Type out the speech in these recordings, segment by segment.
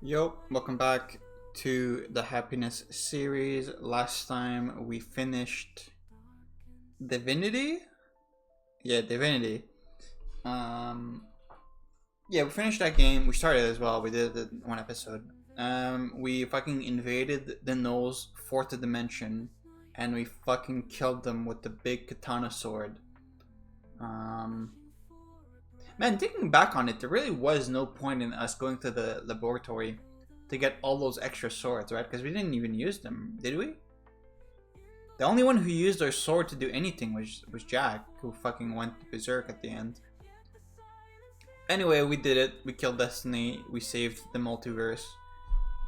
Yo, welcome back to the happiness series. Last time we finished Divinity? Yeah, Divinity. Um yeah, we finished that game. We started as well. We did it in one episode. We fucking invaded the Null's fourth dimension and we fucking killed them with the big katana sword. Um Man, thinking back on it, there really was no point in us going to the laboratory to get all those extra swords, right? Because we didn't even use them, did we? The only one who used our sword to do anything was Jack, who fucking went berserk at the end. Anyway, we did it. We killed Destiny. We saved the multiverse.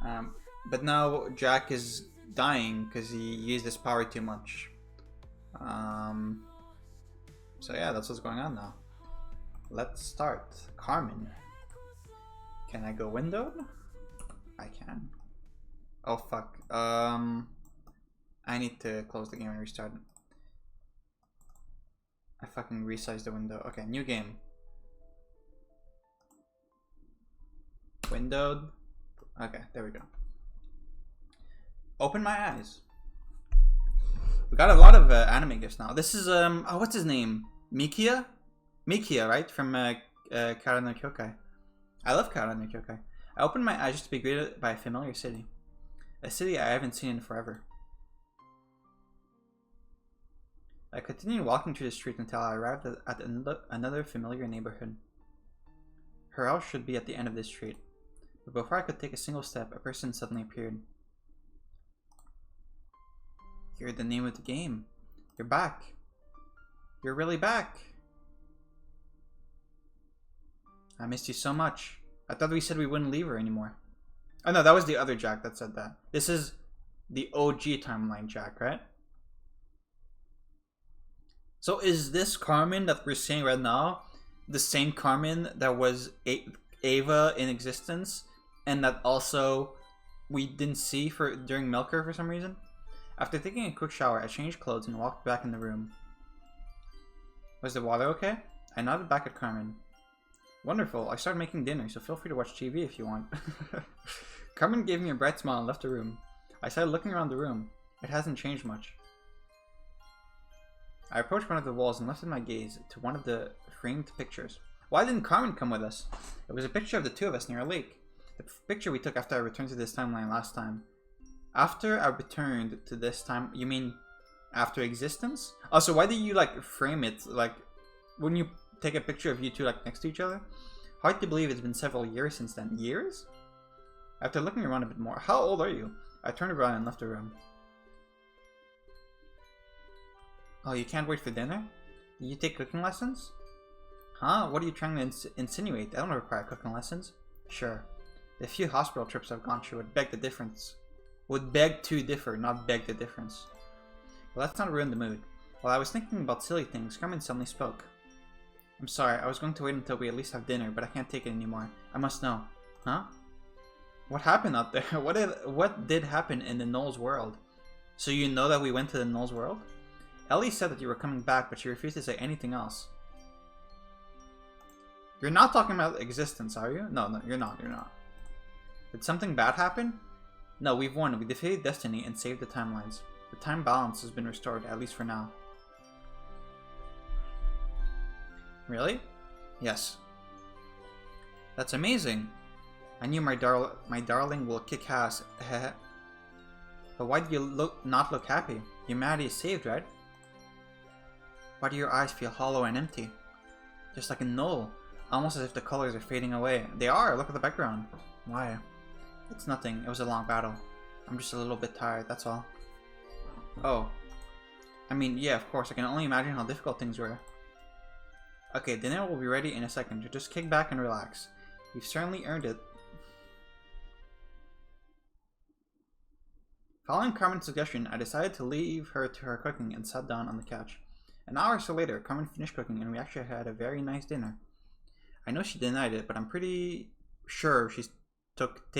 Um, but now Jack is dying because he used his power too much. Um, so yeah, that's what's going on now. Let's start. Carmine. Can I go windowed? I can. Oh fuck. I need to close the game and restart it. I fucking resized the window. Okay, new game. Windowed. Okay, there we go. Open my eyes. We got a lot of anime gifts now. This is oh, what's his name? Mikia, right? From Kara no Kyokai. I love Kara no Kyokai. I opened my eyes just to be greeted by a familiar city. A city I haven't seen in forever. I continued walking through the street until I arrived at another familiar neighborhood. Her house should be at the end of this street. But before I could take a single step, a person suddenly appeared. You're the name of the game. You're back. You're really back. I missed you so much. I thought we said we wouldn't leave her anymore. Oh no, that was the other Jack that said that. This is the OG timeline Jack, right? So is this Carmine that we're seeing right now the same Carmine that was Ava in existence and that also we didn't see during Milker for some reason? After taking a quick shower, I changed clothes and walked back in the room. Was the water okay? I nodded back at Carmine. Wonderful, I started making dinner, so feel free to watch TV if you want. Carmen gave me a bright smile and left the room. I started looking around the room. It hasn't changed much. I approached one of the walls and lifted my gaze to one of the framed pictures. Why didn't Carmen come with us? It was a picture of the two of us near a lake. The picture we took after I returned to this timeline last time. After I returned to this time, you mean after existence? Oh, so why did you like frame it? Like, wouldn't you take a picture of you two like next to each other? Hard to believe it's been several years since then. Years? After looking around a bit more, how old are you? I turned around and left the room. Oh, you can't wait for dinner? Did you take cooking lessons? Huh? What are you trying to insinuate? I don't require cooking lessons. Sure. The few hospital trips I've gone through would beg the difference. Would beg to differ, not beg the difference. Well, let's not ruin the mood. While I was thinking about silly things, Carmen suddenly spoke. I'm sorry, I was going to wait until we at least have dinner, but I can't take it anymore. I must know. Huh? What happened out there? What did happen in the Null's world? So you know that we went to the Null's world? Ellie said that you were coming back, but she refused to say anything else. You're not talking about existence, are you? No, you're not. Did something bad happen? No, we've won. We defeated Destiny and saved the timelines. The time balance has been restored, at least for now. Really? Yes. That's amazing. I knew my darling will kick ass. But why do you not look happy? Humanity is saved, right? Why do your eyes feel hollow and empty? Just like a Null. Almost as if the colors are fading away. They are! Look at the background. Why? It's nothing. It was a long battle. I'm just a little bit tired, that's all. Oh. I mean, yeah, of course. I can only imagine how difficult things were. Okay, dinner will be ready in a second. So just kick back and relax. You've certainly earned it. Following Carmen's suggestion, I decided to leave her to her cooking and sat down on the couch. An hour or so later, Carmen finished cooking and we actually had a very nice dinner. I know she denied it, but I'm pretty sure she took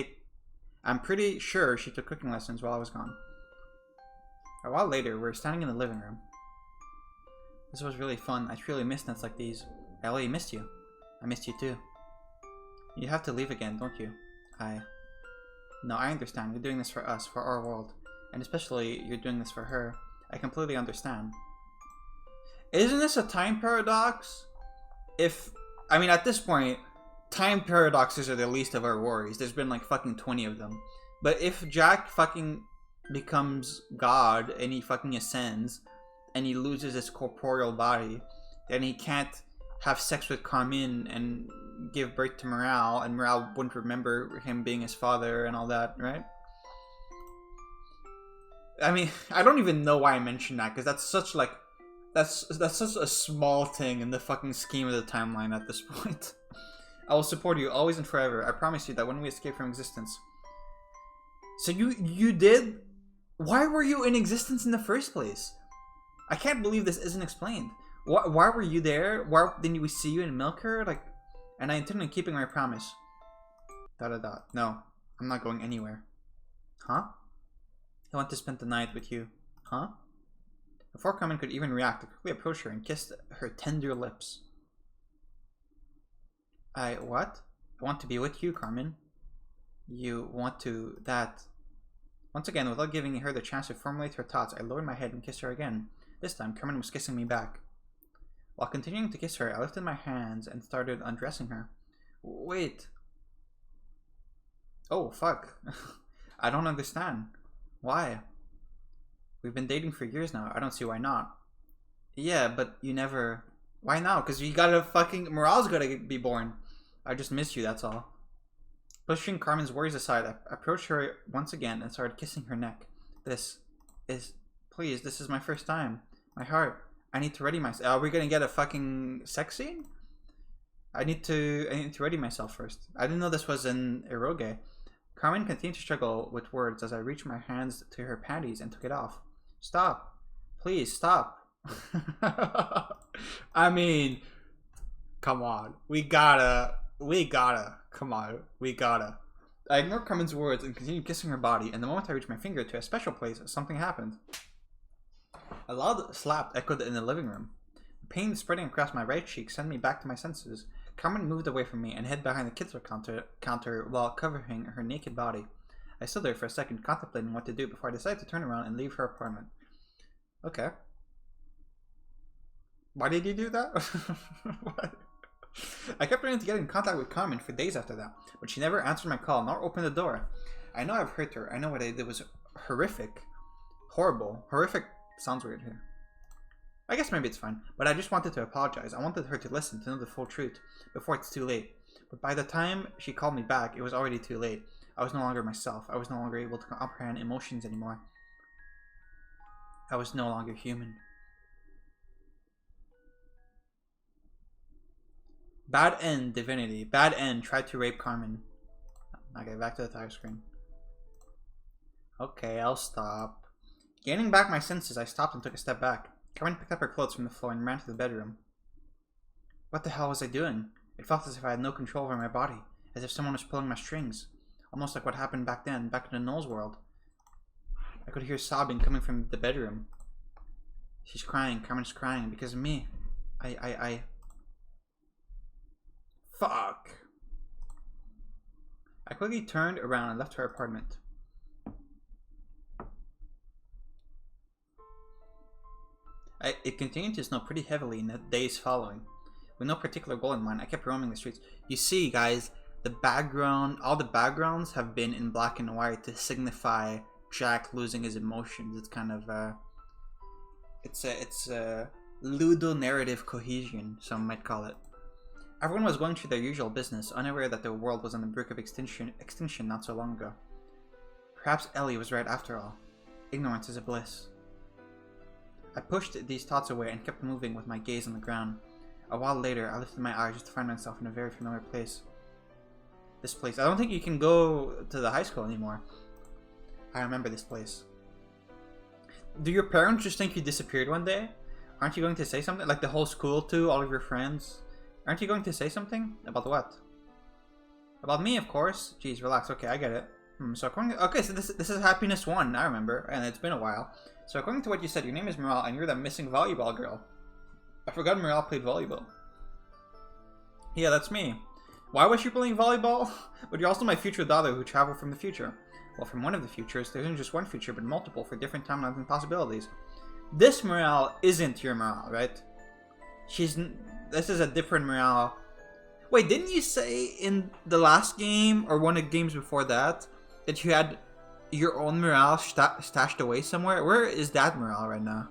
cooking lessons while I was gone. A while later, we were standing in the living room. This was really fun. I truly miss nights like these. Ellie, missed you. I missed you too. You have to leave again, don't you? No, I understand. You're doing this for us, for our world. And especially, you're doing this for her. I completely understand. Isn't this a time paradox? I mean, at this point, time paradoxes are the least of our worries. There's been like fucking 20 of them. But if Jack fucking becomes God and he fucking ascends and he loses his corporeal body, then he can't have sex with Carmine and give birth to Morale, and Morale wouldn't remember him being his father and all that, right? I mean, I don't even know why I mentioned that, because that's such like that's such a small thing in the fucking scheme of the timeline at this point. I will support you always and forever. I promise you that when we escape from existence. So you did? Why were you in existence in the first place? I can't believe this isn't explained. Why were you there? Why didn't we see you in Milker? Like, and I intend on keeping my promise. ... No, I'm not going anywhere. Huh? I want to spend the night with you. Huh? Before Carmine could even react, I quickly approached her and kissed her tender lips. What? I want to be with you, Carmine. You want to... that... Once again, without giving her the chance to formulate her thoughts, I lowered my head and kissed her again. This time, Carmine was kissing me back. While continuing to kiss her, I lifted my hands and started undressing her. Wait. Oh, fuck. I don't understand. Why? We've been dating for years now. I don't see why not. Yeah, but you never... Why now? Because you gotta fucking... Morale's gotta be born. I just missed you, that's all. Pushing Carmen's worries aside, I approached her once again and started kissing her neck. This is... Please, this is my first time. My heart. I need to ready myself. Are we gonna get a fucking sex scene? I need to ready myself first. I didn't know this was an eroge. Carmine continued to struggle with words as I reached my hands to her panties and took it off. Stop. Please, stop. I mean, come on. We gotta. Come on. We gotta. I ignored Carmen's words and continued kissing her body, and the moment I reached my finger to a special place, something happened. A loud slap echoed in the living room. The pain spreading across my right cheek sent me back to my senses. Carmine moved away from me and hid behind the kitchen counter while covering her naked body. I stood there for a second, contemplating what to do before I decided to turn around and leave her apartment. Okay. Why did you do that? What? I kept trying to get in contact with Carmine for days after that, but she never answered my call nor opened the door. I know I've hurt her. I know what I did was horrific. Horrible. Horrific sounds weird here. I guess maybe it's fine, but I just wanted to apologize. I wanted her to listen, to know the full truth, before it's too late. But by the time she called me back, it was already too late. I was no longer myself. I was no longer able to comprehend emotions anymore. I was no longer human. Bad end, Divinity. Bad end, tried to rape Carmine. Okay, back to the title screen. Okay, I'll stop. Gaining back my senses, I stopped and took a step back. Carmine picked up her clothes from the floor and ran to the bedroom. What the hell was I doing? It felt as if I had no control over my body, as if someone was pulling my strings. Almost like what happened back then, back in the Knowles world. I could hear sobbing coming from the bedroom. She's crying, Carmen's crying, because of me. Fuck. I quickly turned around and left her apartment. It continued to snow pretty heavily in the days following. With no particular goal in mind, I kept roaming the streets. You see, guys, the background, all the backgrounds have been in black and white to signify Jack losing his emotions. It's kind of it's a ludo-narrative cohesion, some might call it. Everyone was going through their usual business, unaware that the world was on the brink of extinction not so long ago. Perhaps Ellie was right after all. Ignorance is a bliss. I pushed these thoughts away and kept moving with my gaze on the ground. A while later, I lifted my eyes just to find myself in a very familiar place. This place. I don't think you can go to the high school anymore. I remember this place. Do your parents just think you disappeared one day? Aren't you going to say something? Like the whole school too, all of your friends? Aren't you going to say something? About what? About me, of course. Jeez, relax. Okay, I get it. So this is Happiness 1, I remember, and it's been a while. So according to what you said, your name is Morale, and you're that missing volleyball girl. I forgot Morale played volleyball. Yeah, that's me. Why was she playing volleyball? But you're also my future daughter who traveled from the future. Well, from one of the futures, there isn't just one future, but multiple for different timelines and possibilities. This Morale isn't your Morale, right? This is a different Morale. Wait, didn't you say in the last game, or one of the games before that you had your own Morale stashed away somewhere? Where is that Morale right now?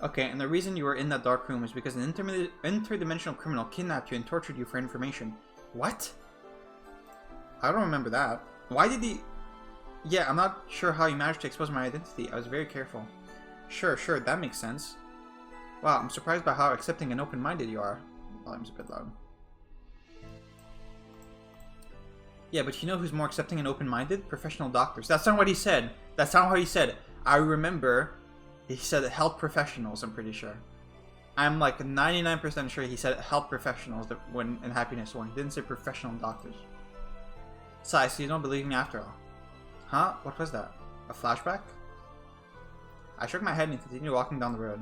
Okay, and the reason you were in that dark room is because an interdimensional criminal kidnapped you and tortured you for information. What? I don't remember that. Why did he... Yeah, I'm not sure how he managed to expose my identity. I was very careful. Sure, that makes sense. Wow, I'm surprised by how accepting and open-minded you are. Volume's a bit loud. Yeah, but you know who's more accepting and open-minded? Professional doctors. That's not what he said. That's not what he said. I remember he said health professionals, I'm pretty sure. I'm like 99% sure he said health professionals when in Happiness 1. He didn't say professional doctors. Sai, so you don't believe me after all. Huh? What was that? A flashback? I shook my head and continued walking down the road.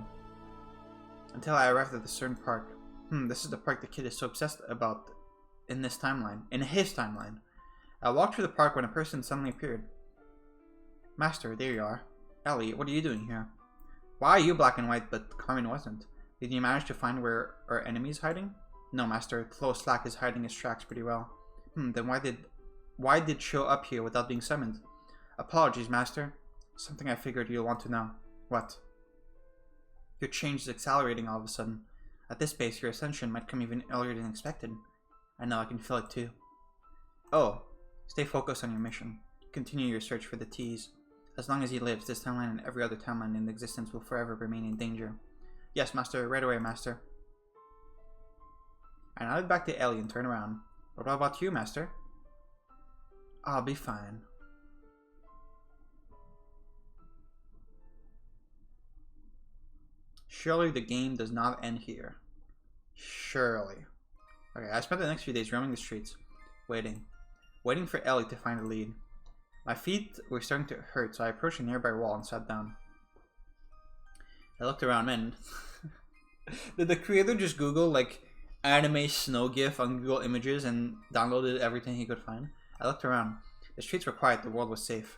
Until I arrived at a certain park. This is the park the kid is so obsessed about in this timeline. In his timeline. I walked through the park when a person suddenly appeared. Master, there you are. Ellie, what are you doing here? Why are you black and white but Carmine wasn't? Did you manage to find where our enemy is hiding? No, Master. Close Slack is hiding his tracks pretty well. Then why did show up here without being summoned? Apologies, Master. Something I figured you'll want to know. What? Your change is accelerating all of a sudden. At this pace, your ascension might come even earlier than expected. I know, I can feel it too. Oh, stay focused on your mission. Continue your search for the T's. As long as he lives, this timeline and every other timeline in existence will forever remain in danger. Yes, Master. Right away, Master. I nodded back to Ellie and turned around. What about you, Master? I'll be fine. Surely the game does not end here. Surely. Okay, I spent the next few days roaming the streets, waiting for Ellie to find a lead. My feet were starting to hurt, so I approached a nearby wall and sat down. I looked around and... Did the creator just Google, like, anime snow gif on Google Images and downloaded everything he could find? I looked around. The streets were quiet, the world was safe.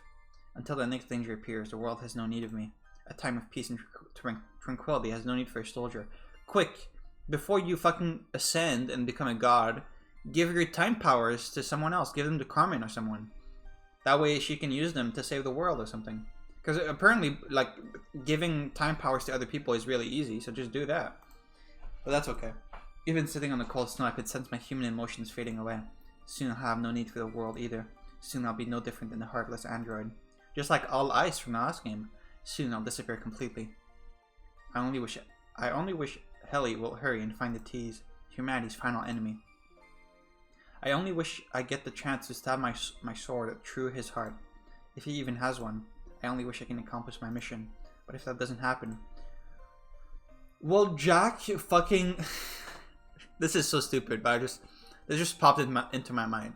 Until the next danger appears, the world has no need of me. A time of peace and tranquility has no need for a soldier. Quick, before you fucking ascend and become a god, give your time powers to someone else. Give them to Carmine or someone. That way she can use them to save the world or something. Because apparently, like, giving time powers to other people is really easy, so just do that. But that's okay. Even sitting on the cold snow, I could sense my human emotions fading away. Soon I'll have no need for the world either. Soon I'll be no different than the heartless android. Just like all ice from the last game. Soon I'll disappear completely. I only wish Helly will hurry and find the T's, humanity's final enemy. I only wish I get the chance to stab my sword through his heart. If he even has one. I only wish I can accomplish my mission. But if that doesn't happen... Well, Jack fucking... This is so stupid, but this just popped into my mind.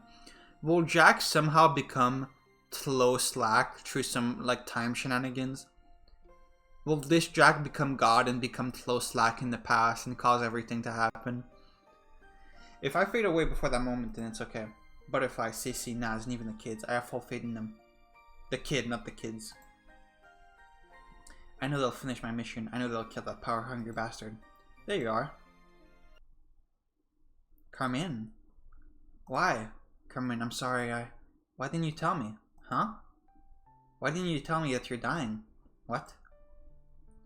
Will Jack somehow become Tlo Slack through some, like, time shenanigans? Will this Jack become God and become Tlo Slack in the past and cause everything to happen? If I fade away before that moment, then it's okay. Butterfly, Cece, Naz, and even the kids, I have full faith in them. The kid, not the kids. I know they'll finish my mission. I know they'll kill that power-hungry bastard. There you are. Carmine. Why? Carmine, I'm sorry, Why didn't you tell me? Huh? Why didn't you tell me that you're dying? What?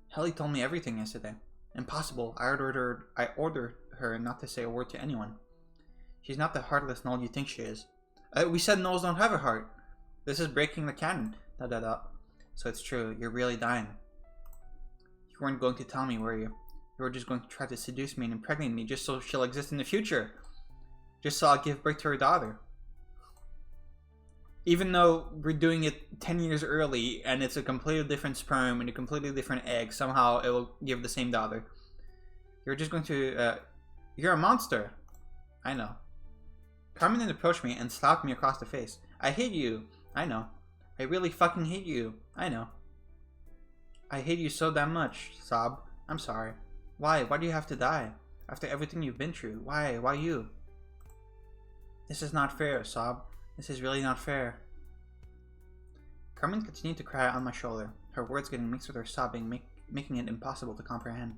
Helly told me everything yesterday. Impossible. I ordered her not to say a word to anyone. She's not the heartless Null you think she is. We said Nulls don't have a heart. This is breaking the canon. So it's true. You're really dying. You weren't going to tell me, were you? You were just going to try to seduce me and impregnate me just so she'll exist in the future. Just so I'll give birth to her daughter. Even though we're doing it 10 years early and it's a completely different sperm and a completely different egg, somehow it will give the same daughter. You're just going to... you're a monster. I know. Carmine approached me and slapped me across the face. I hate you. I know. I really fucking hate you. I know. I hate you so damn much, Sob. I'm sorry. Why? Why do you have to die? After everything you've been through. Why? Why you? This is not fair, Sob. This is really not fair. Carmine continued to cry on my shoulder, her words getting mixed with her sobbing, making it impossible to comprehend.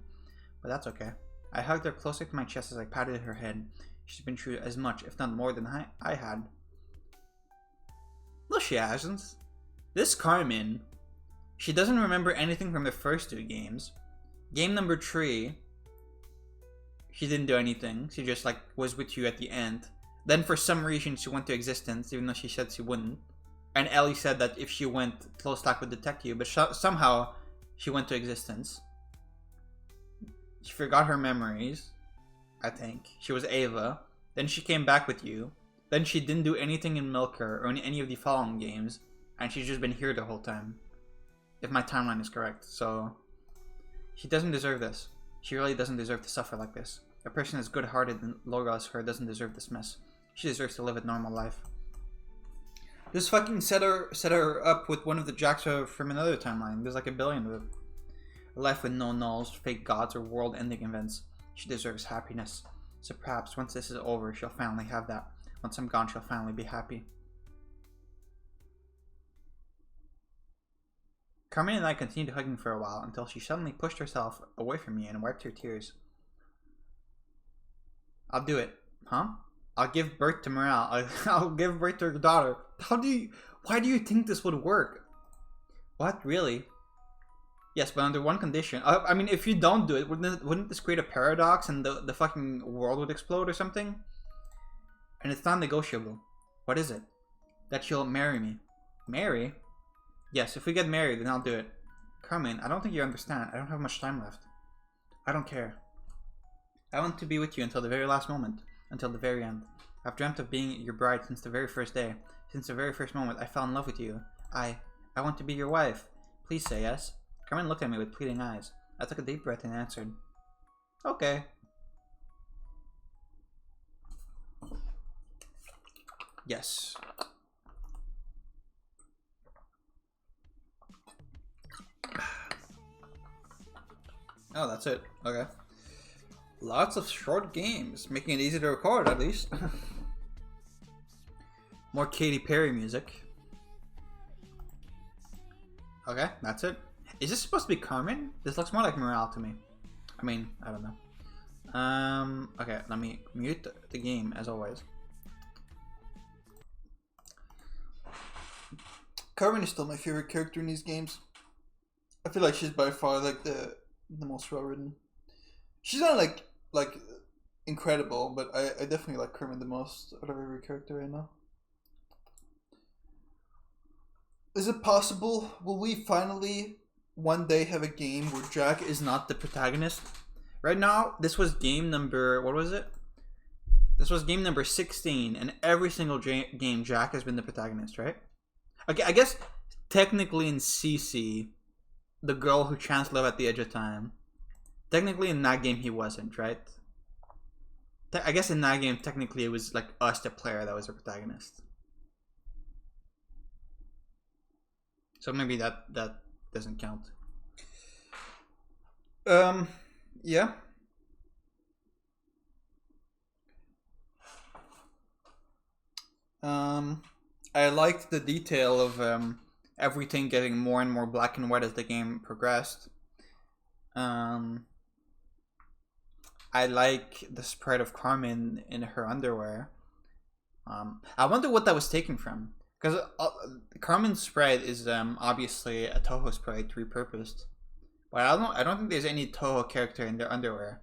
But that's okay. I hugged her closer to my chest as I patted her head. She's been through as much, if not more, than I had. No, she hasn't. This Carmine, she doesn't remember anything from the first 2 games. Game number 3, she didn't do anything. She just like was with you at the end. Then for some reason she went to existence, even though she said she wouldn't. And Ellie said that if she went, close talk would detect you, but somehow she went to existence. She forgot her memories, I think. She was Ava. Then she came back with you. Then she didn't do anything in Milker or in any of the following games. And she's just been here the whole time. If my timeline is correct. So, she doesn't deserve this. She really doesn't deserve to suffer like this. A person as good-hearted and loyal as her doesn't deserve this mess. She deserves to live a normal life. Just fucking set her up with one of the Jacks from another timeline. There's like a billion of them. A life with no nulls, fake gods, or world-ending events. She deserves happiness. So perhaps once this is over, she'll finally have that. Once I'm gone, she'll finally be happy. Carmine and I continued hugging for a while until she suddenly pushed herself away from me and wiped her tears. I'll do it. Huh? I'll give birth to Morale. I'll give birth to her daughter. Why do you think this would work? What? Really? Yes, but under one condition. I mean, if you don't do it, wouldn't this create a paradox and the fucking world would explode or something? And it's non-negotiable. What is it? That you'll marry me. Marry? Yes, if we get married, then I'll do it. Carmine, I don't think you understand. I don't have much time left. I don't care. I want to be with you until the very last moment. Until the very end. I've dreamt of being your bride since the very first day. Since the very first moment I fell in love with you. I want to be your wife. Please say yes. Carmine looked at me with pleading eyes. I took a deep breath and answered. Okay. Yes. Oh, that's it. Okay. Lots of short games, making it easy to record at least. More Katy Perry music. Okay, that's it. Is this supposed to be Carmine? This looks more like Morale to me. I mean, I don't know. Okay, let me mute the game as always. Carmine is still my favorite character in these games. I feel like she's by far like the most well written. She's not like incredible, but I definitely like Carmine the most out of every character right now. Is it possible? Will we finally one day have a game where Jack is not the protagonist? Right now, this was game number, what was it? This was game number 16, and every single game Jack has been the protagonist, right? Okay, I guess technically in CC, the girl who chanced love at the edge of time, technically in that game he wasn't, right? I guess in that game, technically it was like us, the player, that was the protagonist. So maybe that doesn't count. Yeah. I liked the detail of everything getting more and more black and white as the game progressed. I like the sprite of Carmine in her underwear. I wonder what that was taken from. Because Carmine's sprite is obviously a Toho sprite repurposed, but I don't think there's any Toho character in their underwear,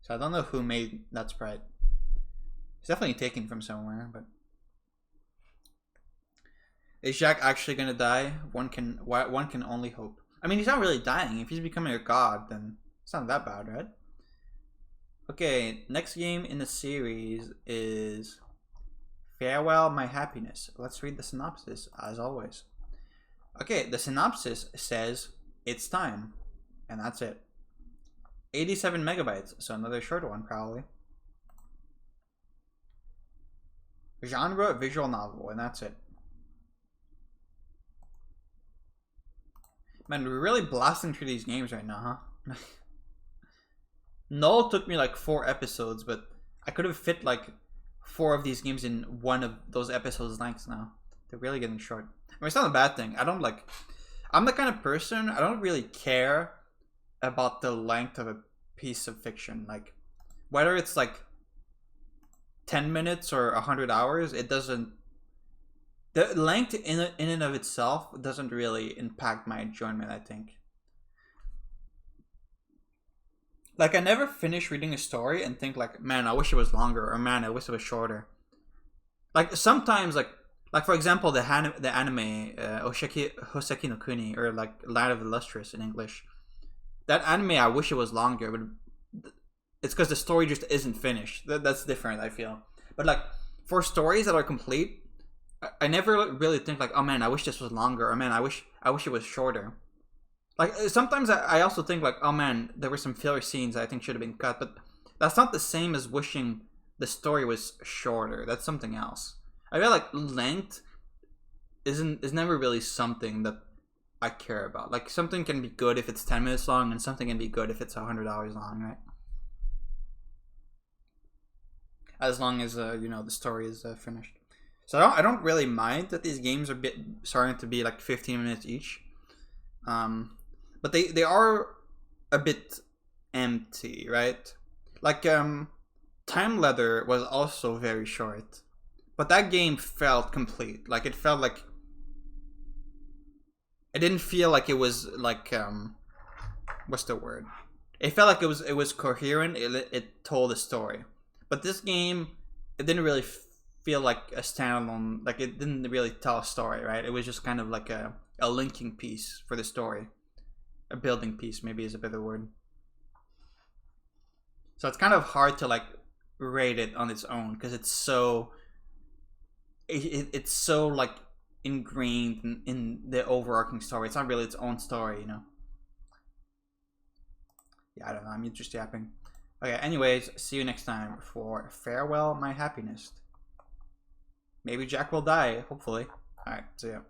so I don't know who made that sprite. It's definitely taken from somewhere, but is Jack actually gonna die? One can only hope. I mean, he's not really dying. If he's becoming a god, then it's not that bad, right? Okay, next game in the series is Farewell, My Happiness. Let's read the synopsis, as always. Okay, the synopsis says, it's time. And that's it. 87 megabytes, so another short one, probably. Genre, visual novel, and that's it. Man, we're really blasting through these games right now, huh? Null took me like 4 episodes, but I could have fit like 4 of these games in one of those episodes lengths now. They're really getting short. I mean, it's not a bad thing. I don't like. I'm the kind of person, I don't really care about the length of a piece of fiction. Like, whether it's like 10 minutes or 100 hours, it doesn't. The length in and of itself doesn't really impact my enjoyment, I think. Like, I never finish reading a story and think, like, man, I wish it was longer, or man, I wish it was shorter. Like, sometimes, like for example, the anime Hoseki no Kuni, or like Land of the Lustrous in English. That anime, I wish it was longer, but it's because the story just isn't finished. That's different, I feel. But like for stories that are complete, I never really think like, oh man, I wish this was longer, or man, I wish it was shorter. Like sometimes I also think like, oh man, there were some filler scenes I think should have been cut, but that's not the same as wishing the story was shorter. That's something else. I feel like length is never really something that I care about. Like something can be good if it's 10 minutes long, and something can be good if it's 100 hours long, right? As long as the story is finished. So I don't really mind that these games are starting to be like 15 minutes each. But they are a bit empty, right? Like Time Leather was also very short, but that game felt complete. Like it felt like it didn't feel like it was like what's the word? It felt like it was coherent. It told a story, but this game it didn't really feel like a standalone. Like it didn't really tell a story, right? It was just kind of like a linking piece for the story. A building piece, maybe is a better word. So it's kind of hard to like rate it on its own because it's so it's so like ingrained in the overarching story. It's not really its own story, Yeah, I don't know. I'm just yapping. Okay. Anyways, see you next time for Farewell, My Happiness. Maybe Jack will die. Hopefully. All right. See ya.